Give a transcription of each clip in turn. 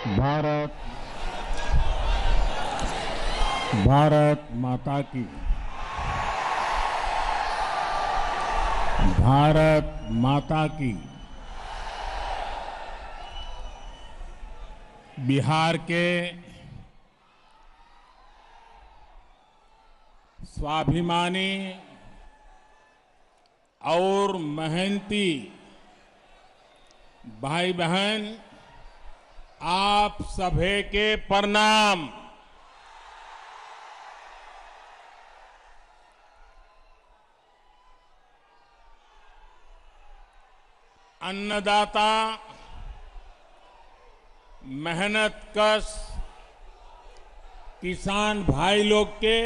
भारत भारत माता की। भारत माता की। बिहार के स्वाभिमानी और मेहनती भाई बहन, आप सभी के प्रणाम। अन्नदाता, मेहनत कश किसान भाई लोग के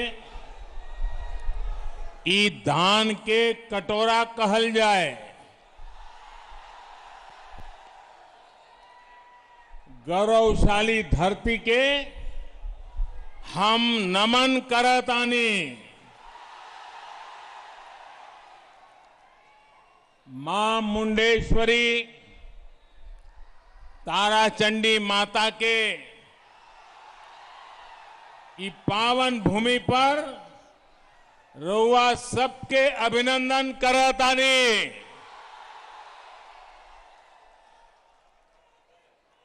ई धान के कटोरा कहल जाए, गौरवशाली धरती के हम नमन करतानी। मां मुंडेश्वरी ताराचंडी माता के ई पावन भूमि पर रउआ सबके अभिनंदन करतानी।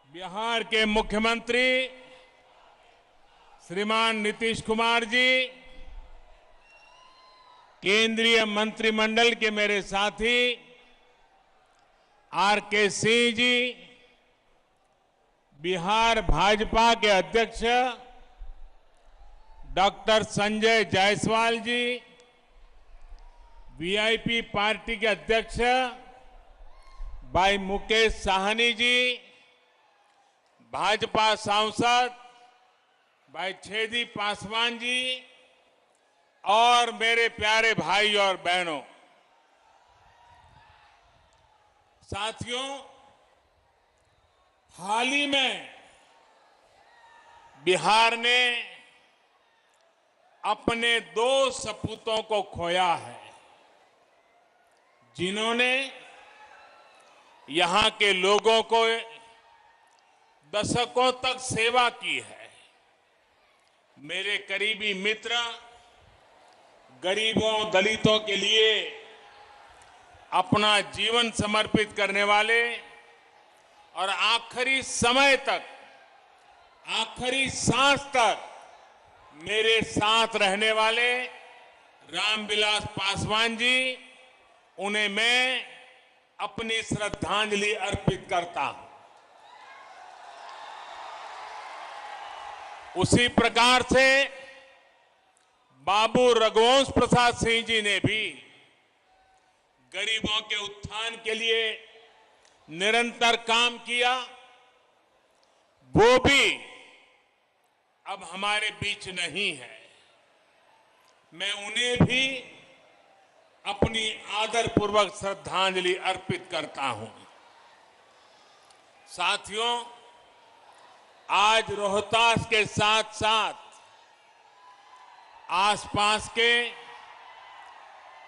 बिहार के मुख्यमंत्री श्रीमान नीतीश कुमार जी, केंद्रीय मंत्रिमंडल के मेरे साथी आर.के. सिंह जी, बिहार भाजपा के अध्यक्ष डॉक्टर संजय जायसवाल जी, वीआईपी पार्टी के अध्यक्ष भाई मुकेश साहनी जी, भाजपा सांसद भाई छेदी पासवान जी और मेरे प्यारे भाई और बहनों, साथियों, हाल ही में बिहार ने अपने 2 सपूतों को खोया है, जिन्होंने यहां के लोगों को दशकों तक सेवा की है। मेरे करीबी मित्र, गरीबों दलितों के लिए अपना जीवन समर्पित करने वाले और आखिरी समय तक, आखिरी सांस तक मेरे साथ रहने वाले रामविलास पासवान जी, उन्हें मैं अपनी श्रद्धांजलि अर्पित करता हूं। उसी प्रकार से बाबू रघुवंश प्रसाद सिंह जी ने भी गरीबों के उत्थान के लिए निरंतर काम किया। वो भी अब हमारे बीच नहीं है। मैं उन्हें भी अपनी आदरपूर्वक श्रद्धांजलि अर्पित करता हूं। साथियों, आज रोहतास के साथ साथ आसपास के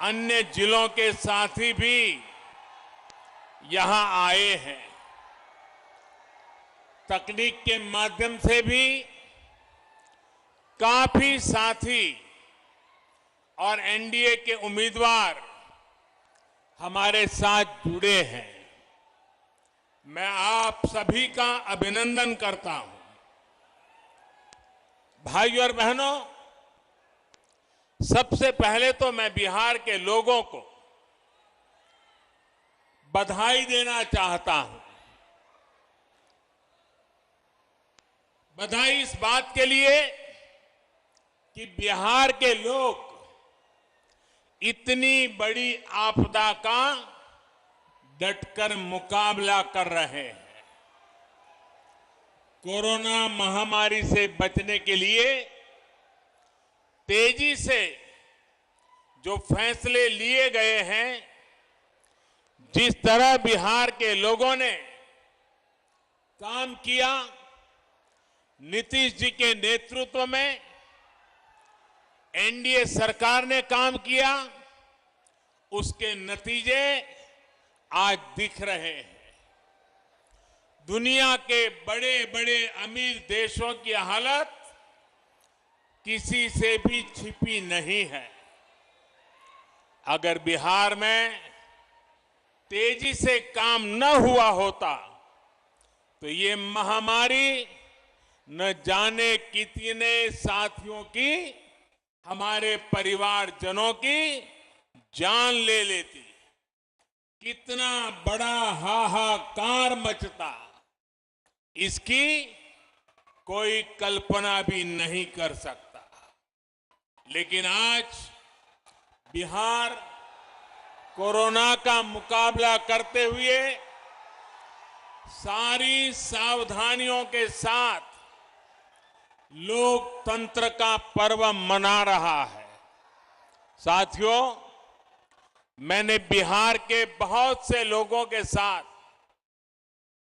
अन्य जिलों के साथी भी यहां आए हैं। तकनीक के माध्यम से भी काफी साथी और एनडीए के उम्मीदवार हमारे साथ जुड़े हैं। मैं आप सभी का अभिनंदन करता हूं। भाइयों और बहनों, सबसे पहले तो मैं बिहार के लोगों को बधाई देना चाहता हूं। बधाई इस बात के लिए कि बिहार के लोग इतनी बड़ी आपदा का डटकर मुकाबला कर रहे हैं। कोरोना महामारी से बचने के लिए तेजी से जो फैसले लिए गए हैं, जिस तरह बिहार के लोगों ने काम किया, नीतीश जी के नेतृत्व में एनडीए सरकार ने काम किया, उसके नतीजे आज दिख रहे हैं। दुनिया के बड़े बड़े अमीर देशों की हालत किसी से भी छिपी नहीं है। अगर बिहार में तेजी से काम न हुआ होता तो ये महामारी न जाने कितने साथियों की, हमारे परिवारजनों की जान ले लेती। कितना बड़ा हाहाकार मचता, इसकी कोई कल्पना भी नहीं कर सकता। लेकिन आज बिहार कोरोना का मुकाबला करते हुए सारी सावधानियों के साथ लोकतंत्र का पर्व मना रहा है। साथियों, मैंने बिहार के बहुत से लोगों के साथ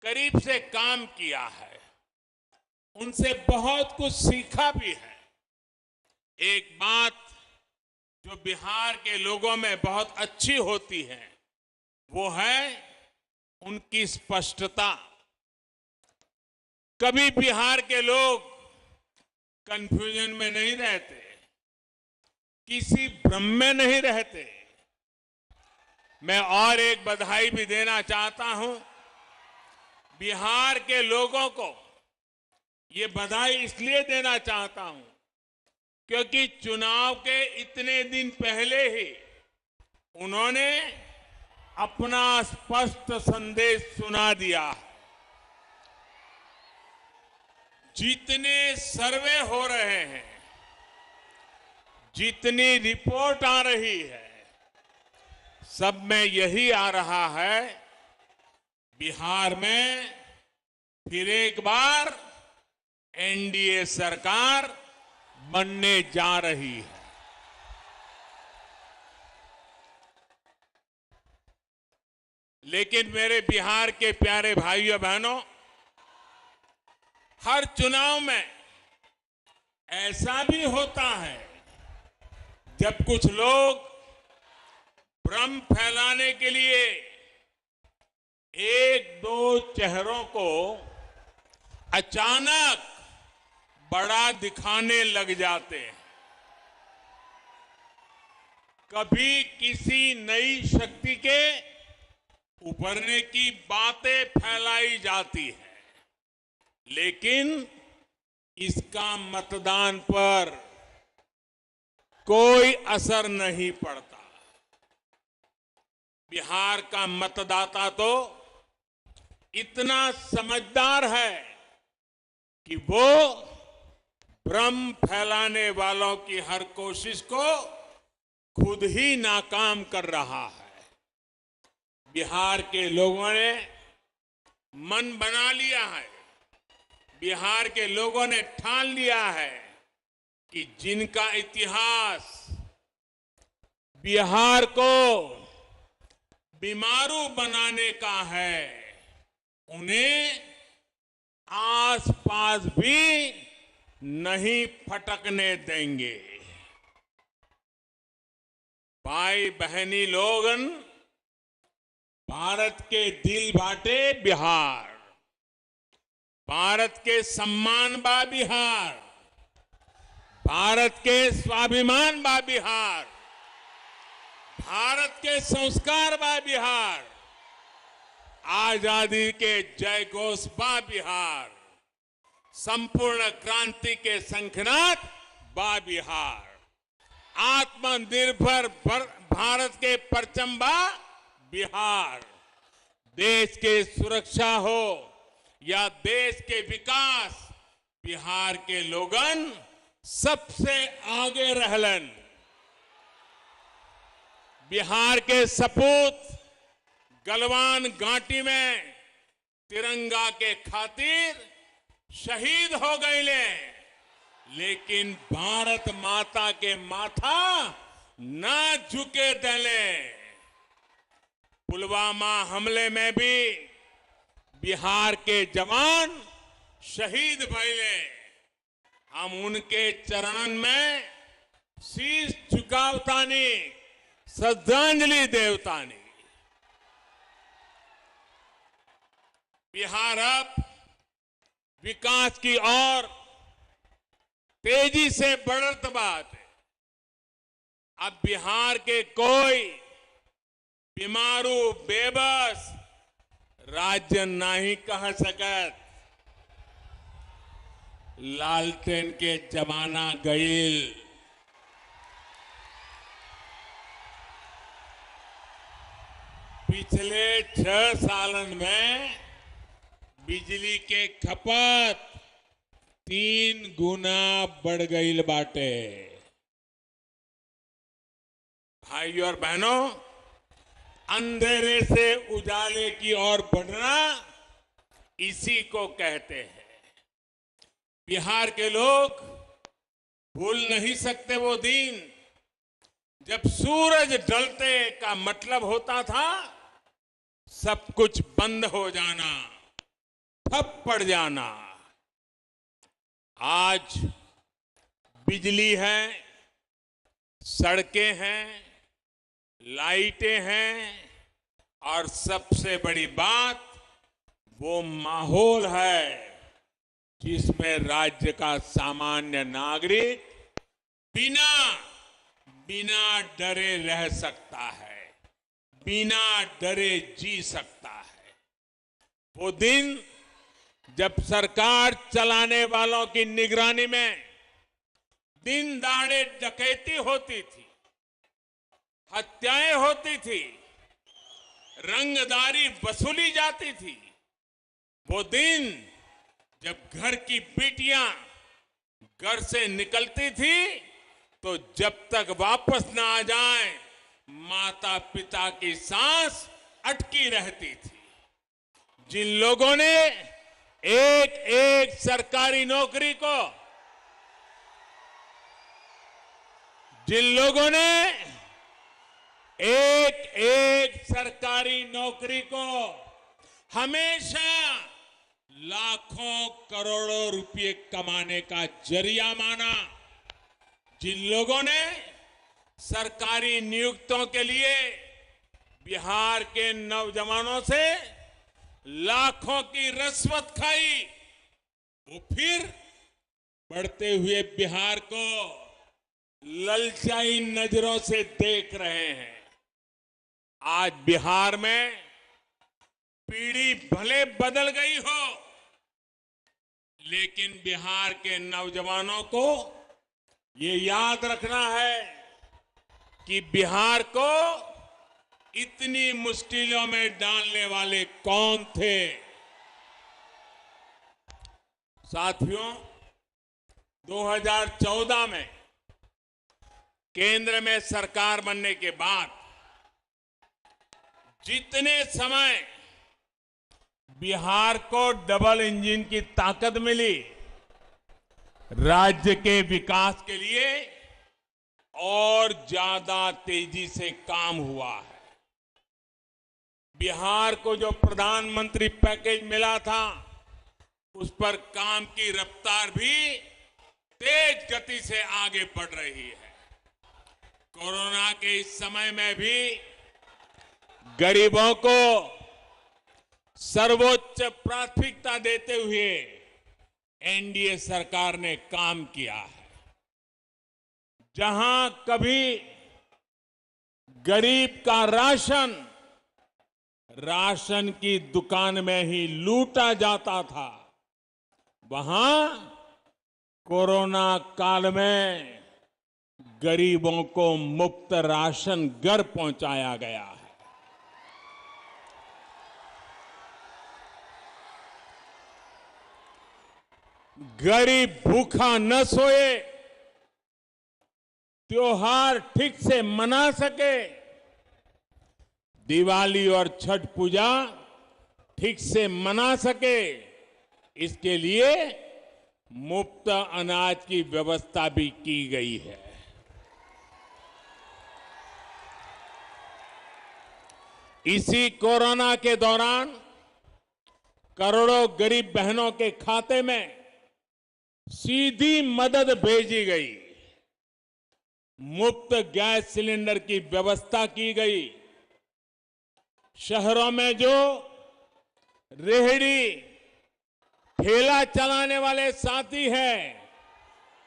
करीब से काम किया है, उनसे बहुत कुछ सीखा भी है। एक बात जो बिहार के लोगों में बहुत अच्छी होती है वो है उनकी स्पष्टता। कभी बिहार के लोग कंफ्यूजन में नहीं रहते, किसी भ्रम में नहीं रहते। मैं और एक बधाई भी देना चाहता हूं बिहार के लोगों को। ये बधाई इसलिए देना चाहता हूं क्योंकि चुनाव के इतने दिन पहले ही उन्होंने अपना स्पष्ट संदेश सुना दिया। जितने सर्वे हो रहे हैं, जितनी रिपोर्ट आ रही है, सब में यही आ रहा है, बिहार में फिर एक बार एनडीए सरकार बनने जा रही है। लेकिन मेरे बिहार के प्यारे भाइयों बहनों, हर चुनाव में ऐसा भी होता है जब कुछ लोग भ्रम फैलाने के लिए एक दो चेहरों को अचानक बड़ा दिखाने लग जाते हैं। कभी किसी नई शक्ति के उभरने की बातें फैलाई जाती है, लेकिन इसका मतदान पर कोई असर नहीं पड़ता। बिहार का मतदाता तो इतना समझदार है कि वो भ्रम फैलाने वालों की हर कोशिश को खुद ही नाकाम कर रहा है। बिहार के लोगों ने मन बना लिया है, बिहार के लोगों ने ठान लिया है कि जिनका इतिहास बिहार को बीमारू बनाने का है, उन्हें आसपास भी नहीं फटकने देंगे। भाई बहनी लोगन, भारत के दिल बाटे बिहार, भारत के सम्मान बा बिहार, भारत के स्वाभिमान बा बिहार, भारत के संस्कार बा बिहार, आजादी के जय घोष बा बिहार, संपूर्ण क्रांति के शंखनाद बा बिहार, आत्मनिर्भर भारत के परचम बा बिहार। देश के सुरक्षा हो या देश के विकास, बिहार के लोगन सबसे आगे रहलन। बिहार के सपूत गलवान घाटी में तिरंगा के खातिर शहीद हो गए, लेकिन भारत माता के माथा ना झुके दले। पुलवामा हमले में भी बिहार के जवान शहीद भइले। हम उनके चरणन में शीश झुकावतानी, श्रद्धांजलि देवतानी। बिहार अब विकास की ओर तेजी से बढ़त बात है। अब बिहार के कोई बीमारू बेबस राज्य नहीं कह सकत। लालटेन के जमाना गईल। पिछले 6 सालन में बिजली के खपत 3 गुना बढ़ गईल बाटे। भाइयों और बहनों, अंधेरे से उजाले की ओर बढ़ना इसी को कहते हैं। बिहार के लोग भूल नहीं सकते वो दिन जब सूरज ढलते का मतलब होता था सब कुछ बंद हो जाना, ठप पड़ जाना। आज बिजली है, सड़कें हैं, लाइटें हैं और सबसे बड़ी बात वो माहौल है जिसमें राज्य का सामान्य नागरिक बिना डरे रह सकता है, बिना डरे जी सकता है। वो दिन जब सरकार चलाने वालों की निगरानी में दिन दहाड़े डकैती होती थी, हत्याएं होती थी, रंगदारी वसूली जाती थी। वो दिन जब घर की बेटियां घर से निकलती थी तो जब तक वापस ना आ जाए माता पिता की सांस अटकी रहती थी। जिन लोगों ने एक एक सरकारी नौकरी को, जिन लोगों ने एक एक सरकारी नौकरी को हमेशा लाखों करोड़ों रुपए कमाने का जरिया माना, जिन लोगों ने सरकारी नियुक्तों के लिए बिहार के नौजवानों से लाखों की रिश्वत खाई, वो फिर बढ़ते हुए बिहार को ललचाई नजरों से देख रहे हैं। आज बिहार में पीढ़ी भले बदल गई हो, लेकिन बिहार के नौजवानों को ये याद रखना है कि बिहार को इतनी मुश्किलों में डालने वाले कौन थे। साथियों, 2014 में केंद्र में सरकार बनने के बाद जितने समय बिहार को डबल इंजन की ताकत मिली, राज्य के विकास के लिए और ज्यादा तेजी से काम हुआ है। बिहार को जो प्रधानमंत्री पैकेज मिला था उस पर काम की रफ्तार भी तेज गति से आगे बढ़ रही है। कोरोना के इस समय में भी गरीबों को सर्वोच्च प्राथमिकता देते हुए एनडीए सरकार ने काम किया है। जहां कभी गरीब का राशन की दुकान में ही लूटा जाता था, वहां कोरोना काल में गरीबों को मुफ्त राशन घर पहुंचाया गया है। गरीब भूखा न सोए, त्योहार ठीक से मना सके, दिवाली और छठ पूजा ठीक से मना सके, इसके लिए मुफ्त अनाज की व्यवस्था भी की गई है। इसी कोरोना के दौरान करोड़ों गरीब बहनों के खाते में सीधी मदद भेजी गई, मुफ्त गैस सिलेंडर की व्यवस्था की गई। शहरों में जो रेहड़ी ठेला चलाने वाले साथी हैं,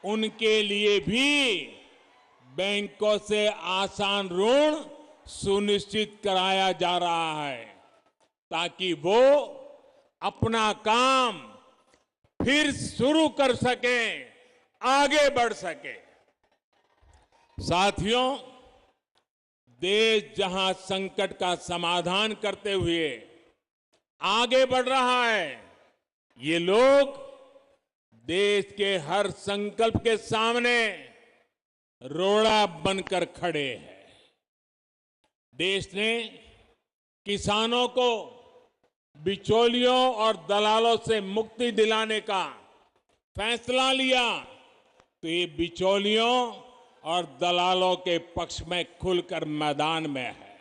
उनके लिए भी बैंकों से आसान ऋण सुनिश्चित कराया जा रहा है ताकि वो अपना काम फिर शुरू कर सकें, आगे बढ़ सके। साथियों, देश जहां संकट का समाधान करते हुए आगे बढ़ रहा है, ये लोग देश के हर संकल्प के सामने रोड़ा बनकर खड़े हैं। देश ने किसानों को बिचौलियों और दलालों से मुक्ति दिलाने का फैसला लिया तो ये बिचौलियों और दलालों के पक्ष में खुलकर मैदान में है।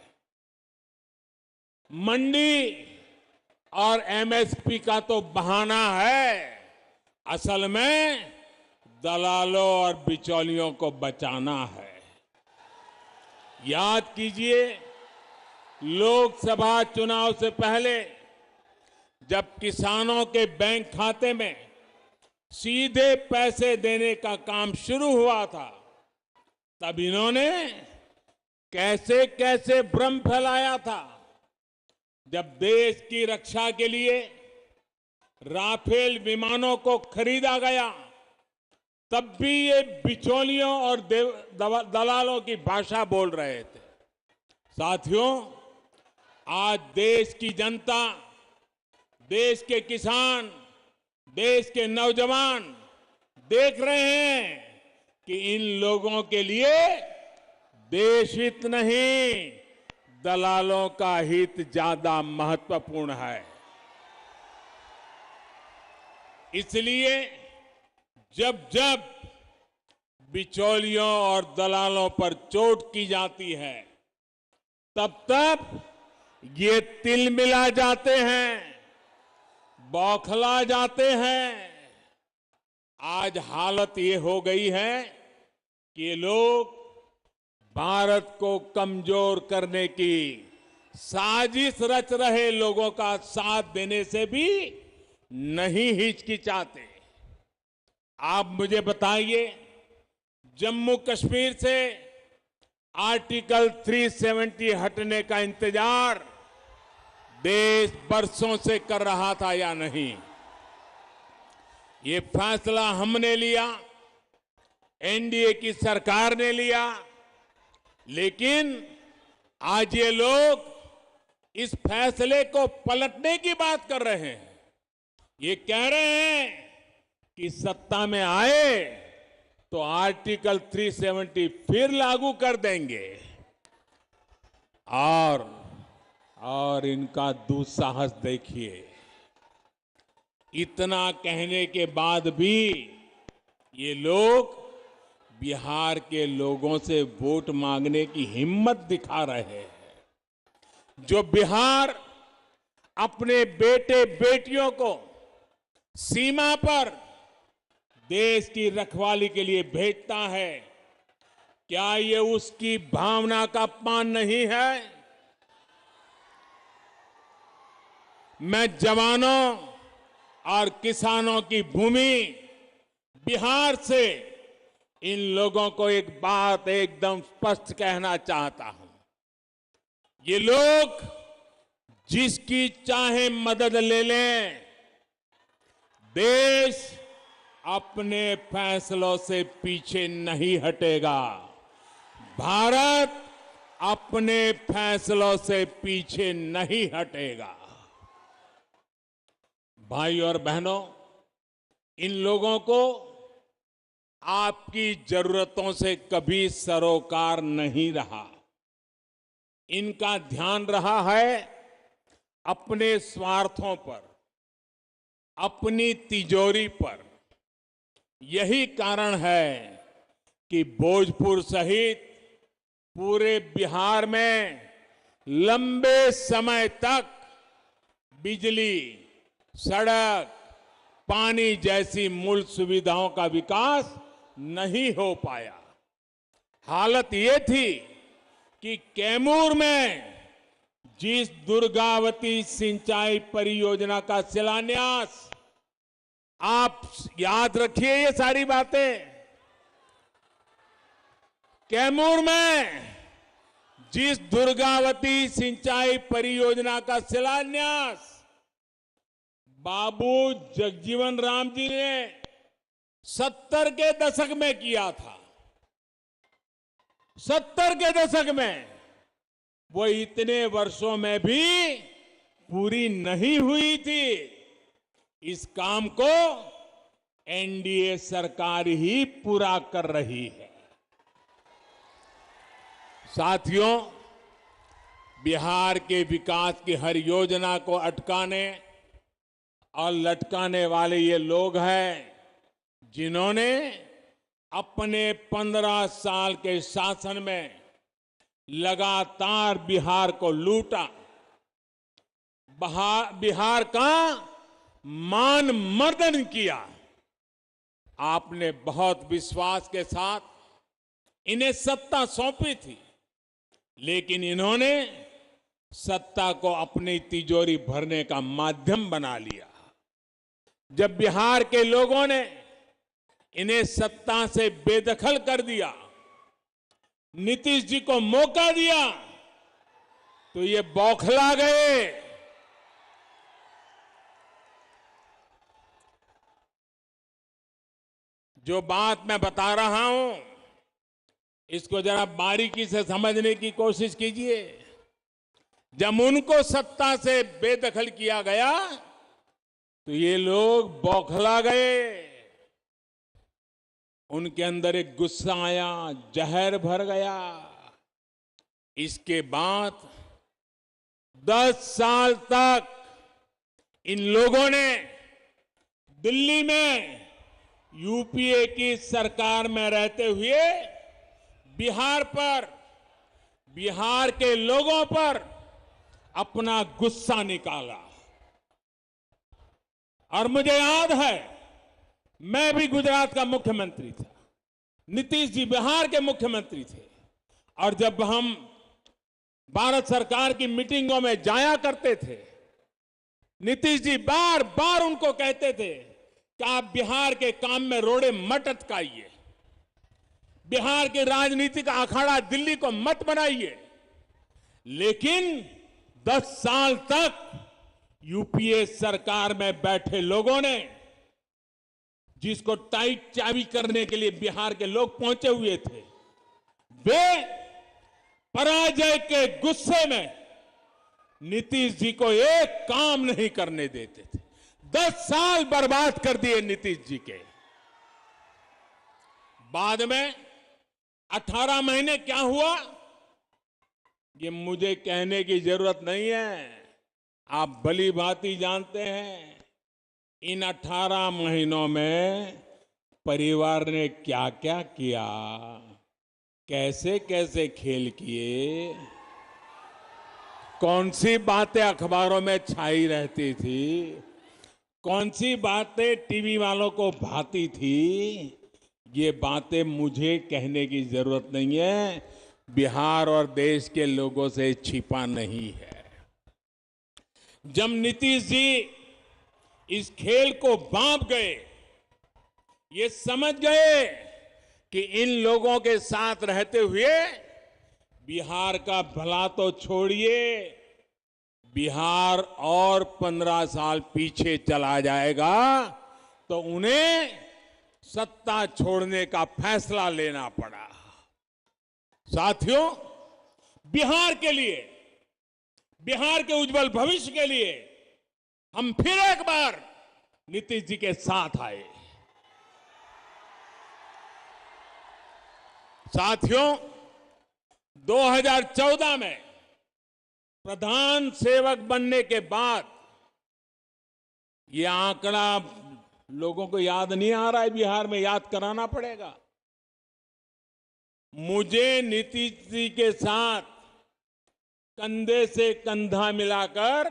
मंडी और एमएसपी का तो बहाना है, असल में दलालों और बिचौलियों को बचाना है। याद कीजिए, लोकसभा चुनाव से पहले जब किसानों के बैंक खाते में सीधे पैसे देने का काम शुरू हुआ था, तब इन्होंने कैसे कैसे भ्रम फैलाया था। जब देश की रक्षा के लिए राफेल विमानों को खरीदा गया, तब भी ये बिचौलियों और दलालों की भाषा बोल रहे थे। साथियों, आज देश की जनता, देश के किसान, देश के नौजवान देख रहे हैं कि इन लोगों के लिए देश हित नहीं, दलालों का हित ज्यादा महत्वपूर्ण है। इसलिए जब जब बिचौलियों और दलालों पर चोट की जाती है, तब तब ये तिलमिला जाते हैं, बौखला जाते हैं। आज हालत ये हो गई है कि ये लोग भारत को कमजोर करने की साजिश रच रहे लोगों का साथ देने से भी नहीं हिचकिचाते। आप मुझे बताइए, जम्मू कश्मीर से आर्टिकल 370 हटने का इंतजार देश बरसों से कर रहा था या नहीं? ये फैसला हमने लिया, एनडीए की सरकार ने लिया, लेकिन आज ये लोग इस फैसले को पलटने की बात कर रहे हैं। ये कह रहे हैं कि सत्ता में आए तो आर्टिकल 370 फिर लागू कर देंगे। और इनका दुस्साहस देखिए, इतना कहने के बाद भी ये लोग बिहार के लोगों से वोट मांगने की हिम्मत दिखा रहे हैं। जो बिहार अपने बेटे बेटियों को सीमा पर देश की रखवाली के लिए भेजता है, क्या ये उसकी भावना का अपमान नहीं है? मैं जवानों और किसानों की भूमि बिहार से इन लोगों को एक बात एकदम स्पष्ट कहना चाहता हूं। ये लोग जिसकी चाहे मदद ले लें, देश अपने फैसलों से पीछे नहीं हटेगा। भारत अपने फैसलों से पीछे नहीं हटेगा। भाई और बहनों, इन लोगों को आपकी जरूरतों से कभी सरोकार नहीं रहा। इनका ध्यान रहा है अपने स्वार्थों पर, अपनी तिजोरी पर। यही कारण है कि भोजपुर सहित पूरे बिहार में लंबे समय तक बिजली, सड़क, पानी जैसी मूल सुविधाओं का विकास नहीं हो पाया। हालत ये थी कि कैमूर में जिस दुर्गावती सिंचाई परियोजना का शिलान्यास, आप याद रखिए ये सारी बातें। कैमूर में जिस दुर्गावती सिंचाई परियोजना का शिलान्यास बाबू जगजीवन राम जी ने 70 के दशक में किया था, 70 के दशक में, वो इतने वर्षों में भी पूरी नहीं हुई थी। इस काम को एनडीए सरकार ही पूरा कर रही है। साथियों, बिहार के विकास की हर योजना को अटकाने और लटकाने वाले ये लोग हैं जिन्होंने अपने 15 साल के शासन में लगातार बिहार को लूटा, बिहार का मान मर्दन किया। आपने बहुत विश्वास के साथ इन्हें सत्ता सौंपी थी, लेकिन इन्होंने सत्ता को अपनी तिजोरी भरने का माध्यम बना लिया। जब बिहार के लोगों ने इन्हें सत्ता से बेदखल कर दिया, नीतीश जी को मौका दिया, तो ये बौखला गए। जो बात मैं बता रहा हूं, इसको जरा बारीकी से समझने की कोशिश कीजिए। जब उनको सत्ता से बेदखल किया गया तो ये लोग बौखला गए। उनके अंदर एक गुस्सा आया, जहर भर गया। इसके बाद 10 साल तक इन लोगों ने दिल्ली में यूपीए की सरकार में रहते हुए बिहार पर, बिहार के लोगों पर अपना गुस्सा निकाला। और मुझे याद है, मैं भी गुजरात का मुख्यमंत्री था, नीतीश जी बिहार के मुख्यमंत्री थे, और जब हम भारत सरकार की मीटिंगों में जाया करते थे, नीतीश जी बार बार उनको कहते थे कि आप बिहार के काम में रोड़े मत अटकाइए, बिहार के राजनीतिक अखाड़ा दिल्ली को मत बनाइए। लेकिन 10 साल तक यूपीए सरकार में बैठे लोगों ने, जिसको टाइट चाबी करने के लिए बिहार के लोग पहुंचे हुए थे, वे पराजय के गुस्से में नीतीश जी को एक काम नहीं करने देते थे। 10 साल बर्बाद कर दिए नीतीश जी के। बाद में 18 महीने क्या हुआ, ये मुझे कहने की जरूरत नहीं है, आप भली भांति जानते हैं। इन 18 महीनों में परिवार ने क्या क्या किया, कैसे कैसे खेल किए, कौन सी बातें अखबारों में छाई रहती थी, कौन सी बातें टीवी वालों को भाती थी, ये बातें मुझे कहने की जरूरत नहीं है। बिहार और देश के लोगों से छिपा नहीं है। जब नीतीश जी इस खेल को भांप गए, ये समझ गए कि इन लोगों के साथ रहते हुए बिहार का भला तो छोड़िए, बिहार और 15 साल पीछे चला जाएगा, तो उन्हें सत्ता छोड़ने का फैसला लेना पड़ा। साथियों, बिहार के लिए, बिहार के उज्जवल भविष्य के लिए हम फिर एक बार नीतीश जी के साथ आए। साथियों, 2014 में प्रधान सेवक बनने के बाद, ये आंकड़ा लोगों को याद नहीं आ रहा है, बिहार में याद कराना पड़ेगा। मुझे नीतीश जी के साथ कंधे से कंधा मिलाकर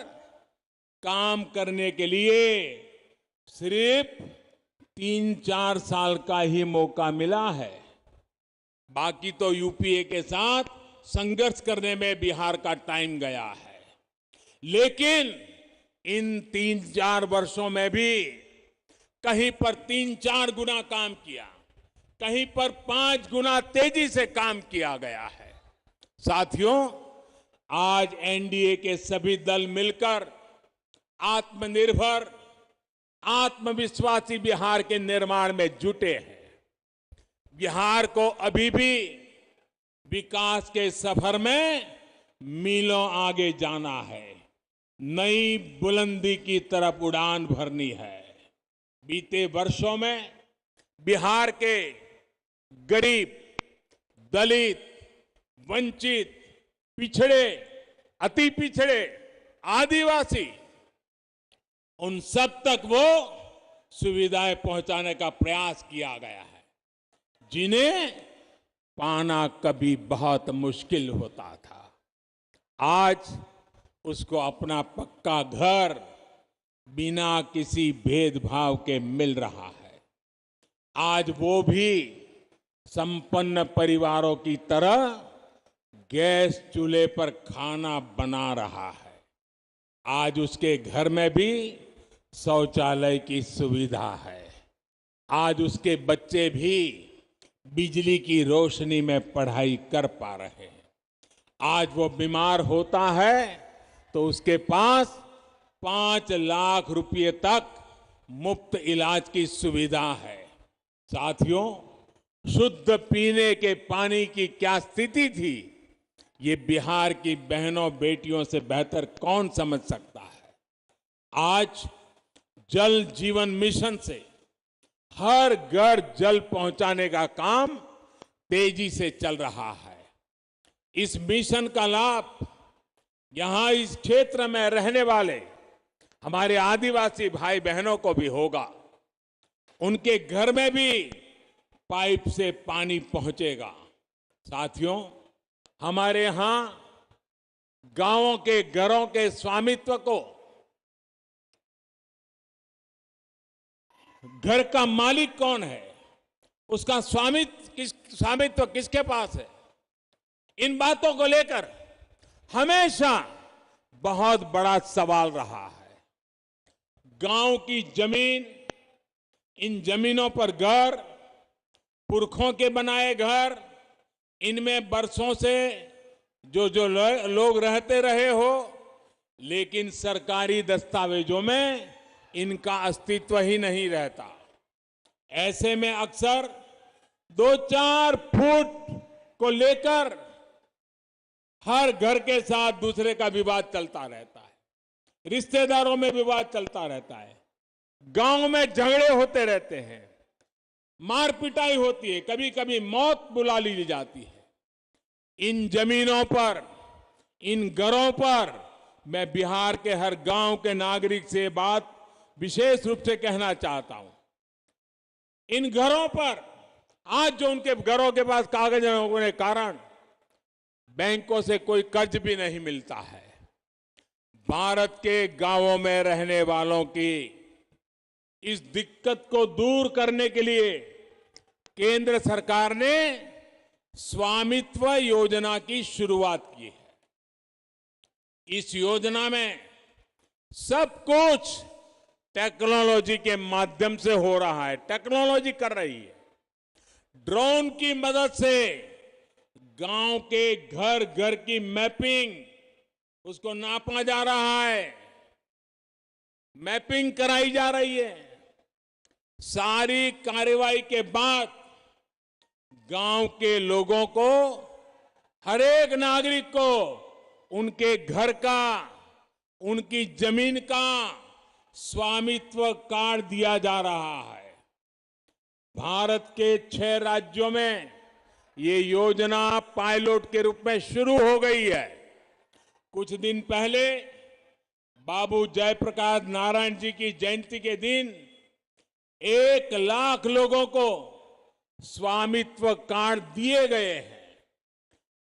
काम करने के लिए सिर्फ 3-4 साल का ही मौका मिला है। बाकी तो यूपीए के साथ संघर्ष करने में बिहार का टाइम गया है। लेकिन इन 3-4 वर्षों में भी कहीं पर 3-4 गुना काम किया, कहीं पर 5 गुना तेजी से काम किया गया है। साथियों, आज एनडीए के सभी दल मिलकर आत्मनिर्भर, आत्मविश्वासी बिहार के निर्माण में जुटे हैं। बिहार को अभी भी विकास के सफर में मीलों आगे जाना है, नई बुलंदी की तरफ उड़ान भरनी है। बीते वर्षों में बिहार के गरीब, दलित, वंचित, पिछड़े, अति पिछड़े, आदिवासी, उन सब तक वो सुविधाएं पहुंचाने का प्रयास किया गया है, जिन्हें पाना कभी बहुत मुश्किल होता था। आज उसको अपना पक्का घर बिना किसी भेदभाव के मिल रहा है। आज वो भी संपन्न परिवारों की तरह गैस चूल्हे पर खाना बना रहा है। आज उसके घर में भी शौचालय की सुविधा है। आज उसके बच्चे भी बिजली की रोशनी में पढ़ाई कर पा रहे हैं। आज वो बीमार होता है तो उसके पास 5 लाख रुपए तक मुफ्त इलाज की सुविधा है। साथियों, शुद्ध पीने के पानी की क्या स्थिति थी, ये बिहार की बहनों बेटियों से बेहतर कौन समझ सकता है। आज जल जीवन मिशन से हर घर जल पहुंचाने का काम तेजी से चल रहा है। इस मिशन का लाभ यहां इस क्षेत्र में रहने वाले हमारे आदिवासी भाई बहनों को भी होगा। उनके घर में भी पाइप से पानी पहुंचेगा। साथियों, हमारे यहां गांवों के घरों के स्वामित्व को, घर का मालिक कौन है, उसका स्वामित्व किसके पास है, इन बातों को लेकर हमेशा बहुत बड़ा सवाल रहा है। गांव की जमीन, इन जमीनों पर घर, पुरखों के बनाए घर, इनमें बरसों से जो लोग रहते रहे हो, लेकिन सरकारी दस्तावेजों में इनका अस्तित्व ही नहीं रहता। ऐसे में अक्सर 2-4 फुट को लेकर हर घर के साथ दूसरे का विवाद चलता रहता है, रिश्तेदारों में विवाद चलता रहता है, गांव में झगड़े होते रहते हैं, मार पिटाई होती है, कभी कभी मौत बुला ली जाती है। इन जमीनों पर, इन घरों पर मैं बिहार के हर गांव के नागरिक से बात विशेष रूप से कहना चाहता हूं। इन घरों पर आज जो उनके घरों के पास कागज होने के कारण बैंकों से कोई कर्ज भी नहीं मिलता है। भारत के गांवों में रहने वालों की इस दिक्कत को दूर करने के लिए केंद्र सरकार ने स्वामित्व योजना की शुरुआत की है। इस योजना में सब कुछ टेक्नोलॉजी के माध्यम से हो रहा है, टेक्नोलॉजी कर रही है। ड्रोन की मदद से गांव के घर घर की मैपिंग, उसको नापा जा रहा है, मैपिंग कराई जा रही है। सारी कार्रवाई के बाद गांव के लोगों को, हर एक नागरिक को उनके घर का, उनकी जमीन का स्वामित्व कार्ड दिया जा रहा है। भारत के 6 राज्यों में ये योजना पायलट के रूप में शुरू हो गई है। कुछ दिन पहले बाबू जयप्रकाश नारायण जी की जयंती के दिन 1 लाख लोगों को स्वामित्व कार्ड दिए गए हैं।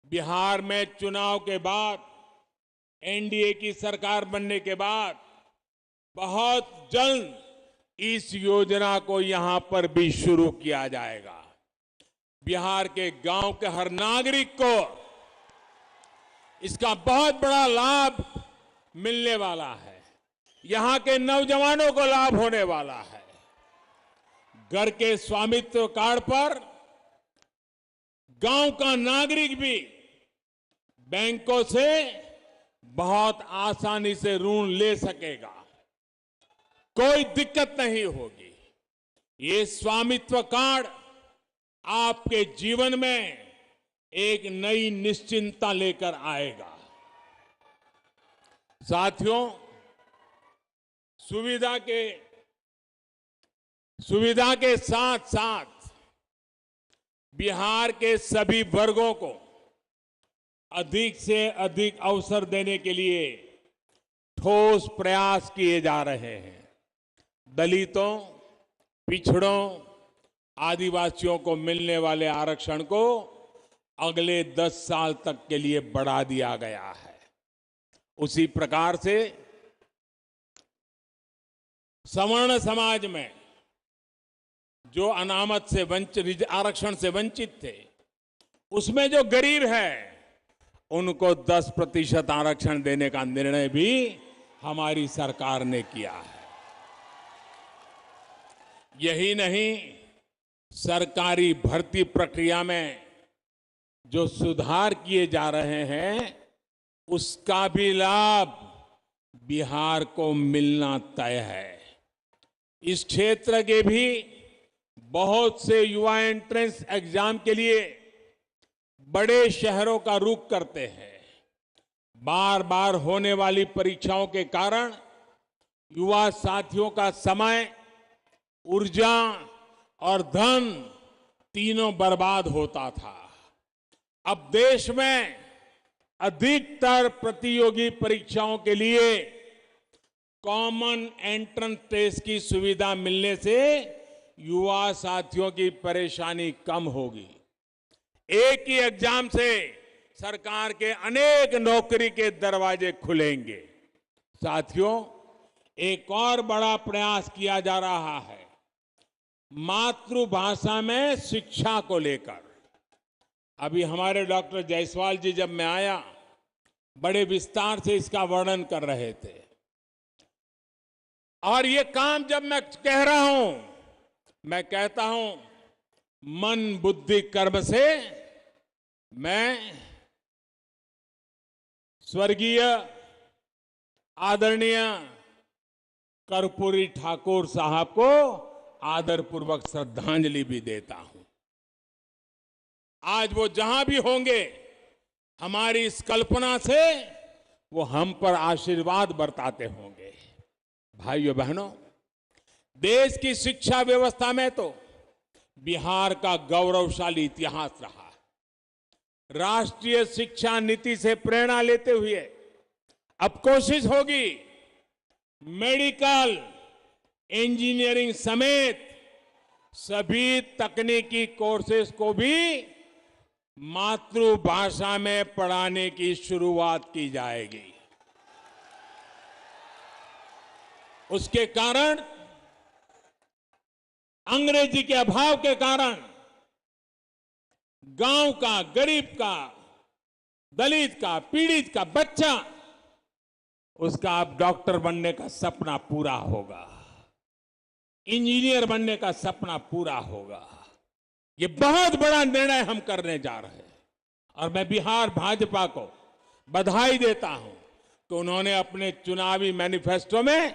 बिहार में चुनाव के बाद, एनडीए की सरकार बनने के बाद बहुत जल्द इस योजना को यहां पर भी शुरू किया जाएगा। बिहार के गांव के हर नागरिक को इसका बहुत बड़ा लाभ मिलने वाला है, यहां के नौजवानों को लाभ होने वाला है। घर के स्वामित्व कार्ड पर गांव का नागरिक भी बैंकों से बहुत आसानी से ऋण ले सकेगा, कोई दिक्कत नहीं होगी। ये स्वामित्व कार्ड आपके जीवन में एक नई निश्चिंतता लेकर आएगा। साथियों, सुविधा के साथ साथ बिहार के सभी वर्गों को अधिक से अधिक अवसर देने के लिए ठोस प्रयास किए जा रहे हैं। दलितों, पिछड़ों, आदिवासियों को मिलने वाले आरक्षण को अगले 10 साल तक के लिए बढ़ा दिया गया है। उसी प्रकार से सवर्ण समाज में जो अनामत से वंचित, आरक्षण से वंचित थे, उसमें जो गरीब है उनको 10% आरक्षण देने का निर्णय भी हमारी सरकार ने किया है। यही नहीं, सरकारी भर्ती प्रक्रिया में जो सुधार किए जा रहे हैं उसका भी लाभ बिहार को मिलना तय है। इस क्षेत्र के भी बहुत से युवा एंट्रेंस एग्जाम के लिए बड़े शहरों का रुख करते हैं। बार बार होने वाली परीक्षाओं के कारण युवा साथियों का समय, ऊर्जा और धन तीनों बर्बाद होता था। अब देश में अधिकतर प्रतियोगी परीक्षाओं के लिए कॉमन एंट्रेंस टेस्ट की सुविधा मिलने से युवा साथियों की परेशानी कम होगी। एक ही एग्जाम से सरकार के अनेक नौकरी के दरवाजे खुलेंगे। साथियों, एक और बड़ा प्रयास किया जा रहा है मातृभाषा में शिक्षा को लेकर। अभी हमारे डॉक्टर जायसवाल जी जब मैं आया, बड़े विस्तार से इसका वर्णन कर रहे थे। और ये काम जब मैं कह रहा हूं, मैं कहता हूं मन बुद्धि कर्म से मैं स्वर्गीय आदरणीय कर्पूरी ठाकुर साहब को आदरपूर्वक श्रद्धांजलि भी देता हूं। आज वो जहां भी होंगे, हमारी इस कल्पना से वो हम पर आशीर्वाद बरताते होंगे। भाइयों बहनों, देश की शिक्षा व्यवस्था में तो बिहार का गौरवशाली इतिहास रहा। राष्ट्रीय शिक्षा नीति से प्रेरणा लेते हुए अब कोशिश होगी मेडिकल, इंजीनियरिंग समेत सभी तकनीकी कोर्सेज को भी मातृभाषा में पढ़ाने की शुरुआत की जाएगी। उसके कारण अंग्रेजी के अभाव के कारण गांव का, गरीब का, दलित का, पीड़ित का बच्चा, उसका अब डॉक्टर बनने का सपना पूरा होगा, इंजीनियर बनने का सपना पूरा होगा। ये बहुत बड़ा निर्णय हम करने जा रहे हैं और मैं बिहार भाजपा को बधाई देता हूं कि उन्होंने अपने चुनावी मैनिफेस्टो में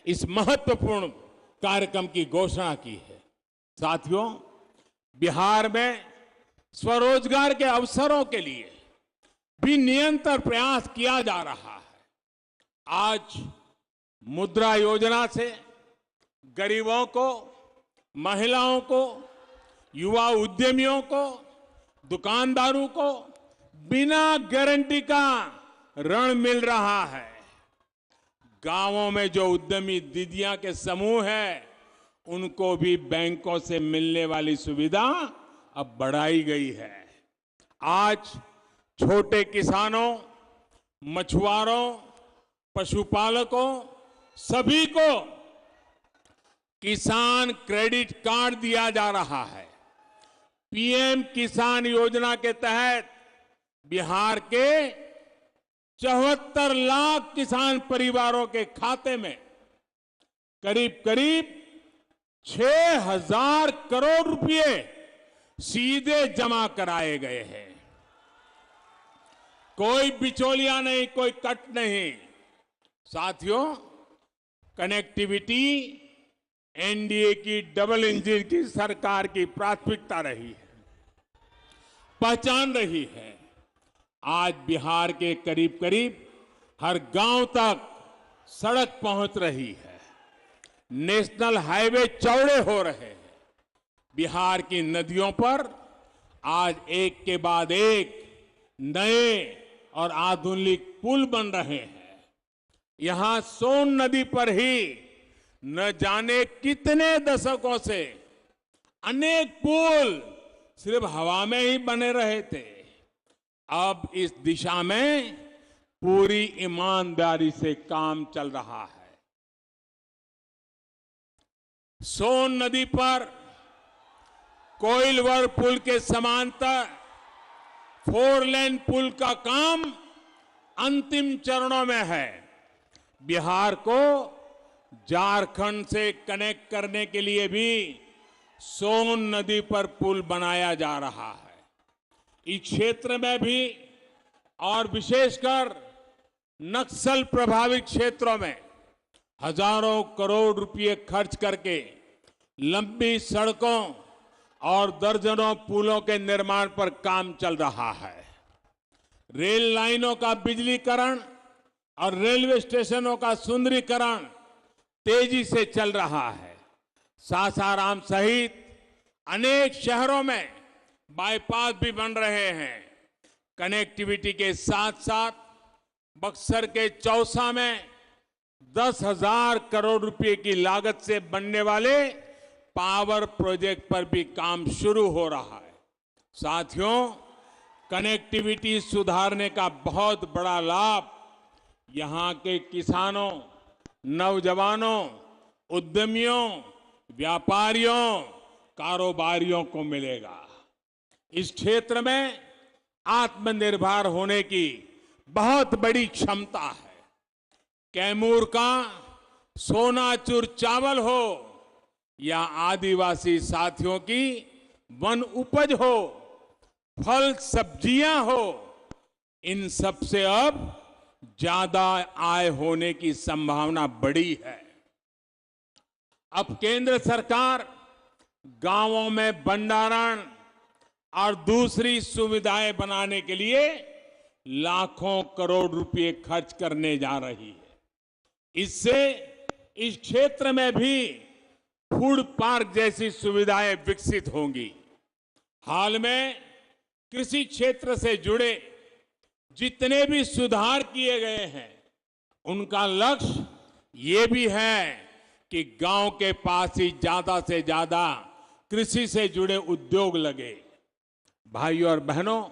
इस महत्वपूर्ण कार्यक्रम की घोषणा की है। साथियों, बिहार में स्वरोजगार के अवसरों के लिए भी निरंतर प्रयास किया जा रहा है। आज मुद्रा योजना से गरीबों को, महिलाओं को, युवा उद्यमियों को, दुकानदारों को बिना गारंटी का ऋण मिल रहा है। गांवों में जो उद्यमी दीदियां के समूह हैं, उनको भी बैंकों से मिलने वाली सुविधा अब बढ़ाई गई है। आज छोटे किसानों, मछुआरों, पशुपालकों सभी को किसान क्रेडिट कार्ड दिया जा रहा है। पीएम किसान योजना के तहत बिहार के 74 लाख किसान परिवारों के खाते में करीब करीब 6,000 करोड़ रुपए सीधे जमा कराए गए हैं। कोई बिचौलिया नहीं, कोई कट नहीं। साथियों, कनेक्टिविटी एनडीए की डबल इंजन की सरकार की प्राथमिकता रही है, पहचान रही है। आज बिहार के करीब करीब हर गांव तक सड़क पहुंच रही है, नेशनल हाईवे चौड़े हो रहे हैं, बिहार की नदियों पर आज एक के बाद एक नए और आधुनिक पुल बन रहे हैं। यहां सोन नदी पर ही न जाने कितने दशकों से अनेक पुल सिर्फ हवा में ही बने रहे थे। अब इस दिशा में पूरी ईमानदारी से काम चल रहा है। सोन नदी पर कोइलवर पुल के समांतर 4 लेन पुल का काम अंतिम चरणों में है। बिहार को झारखंड से कनेक्ट करने के लिए भी सोन नदी पर पुल बनाया जा रहा है। इस क्षेत्र में भी और विशेषकर नक्सल प्रभावित क्षेत्रों में हजारों करोड़ रुपए खर्च करके लंबी सड़कों और दर्जनों पुलों के निर्माण पर काम चल रहा है। रेल लाइनों का बिजलीकरण और रेलवे स्टेशनों का सुंदरीकरण तेजी से चल रहा है। सासाराम सहित अनेक शहरों में बाईपास भी बन रहे हैं। कनेक्टिविटी के साथ साथ बक्सर के चौसा में 10,000 करोड़ रुपए की लागत से बनने वाले पावर प्रोजेक्ट पर भी काम शुरू हो रहा है। साथियों, कनेक्टिविटी सुधारने का बहुत बड़ा लाभ यहां के किसानों, नौजवानों, उद्यमियों, व्यापारियों, कारोबारियों को मिलेगा। इस क्षेत्र में आत्मनिर्भर होने की बहुत बड़ी क्षमता है। कैमूर का सोनाचूर चावल हो या आदिवासी साथियों की वन उपज हो, फल सब्जियां हो, इन सब से अब ज्यादा आय होने की संभावना बड़ी है। अब केंद्र सरकार गांवों में भंडारण और दूसरी सुविधाएं बनाने के लिए लाखों करोड़ रुपए खर्च करने जा रही है। इससे इस क्षेत्र में भी फूड पार्क जैसी सुविधाएं विकसित होंगी। हाल में कृषि क्षेत्र से जुड़े जितने भी सुधार किए गए हैं, उनका लक्ष्य ये भी है कि गांव के पास ही ज्यादा से ज्यादा कृषि से जुड़े उद्योग लगे। भाइयों और बहनों,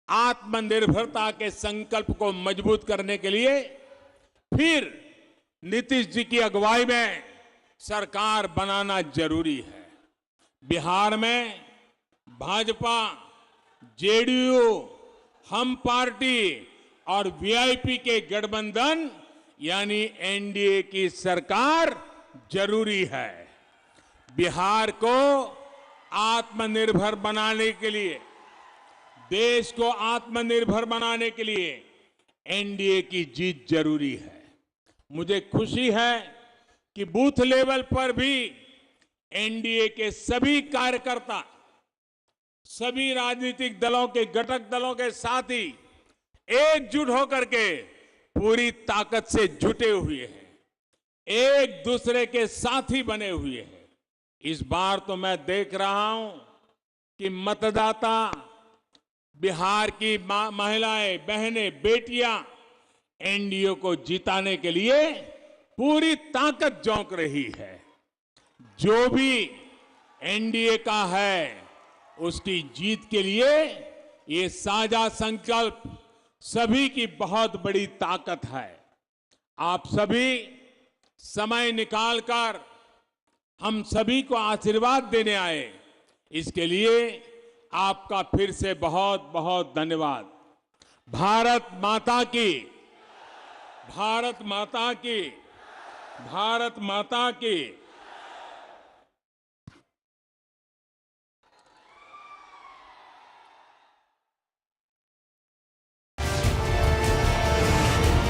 आत्मनिर्भरता के संकल्प को मजबूत करने के लिए फिर नीतीश जी की अगुवाई में सरकार बनाना जरूरी है। बिहार में भाजपा, जेडीयू, हम पार्टी और वीआईपी के गठबंधन यानी एनडीए की सरकार जरूरी है। बिहार को आत्मनिर्भर बनाने के लिए, देश को आत्मनिर्भर बनाने के लिए एनडीए की जीत जरूरी है। मुझे खुशी है कि बूथ लेवल पर भी एनडीए के सभी कार्यकर्ता, सभी राजनीतिक दलों के घटक दलों के साथी एकजुट होकर के पूरी ताकत से जुटे हुए हैं, एक दूसरे के साथी बने हुए हैं। इस बार तो मैं देख रहा हूं कि मतदाता, बिहार की महिलाएं, बहनें, बेटियां एनडीए को जिताने के लिए पूरी ताकत झोंक रही है। जो भी एनडीए का है, उसकी जीत के लिए ये साझा संकल्प सभी की बहुत बड़ी ताकत है। आप सभी समय निकालकर हम सभी को आशीर्वाद देने आए, इसके लिए आपका फिर से बहुत बहुत धन्यवाद। भारत माता की, भारत माता की, भारत माता की।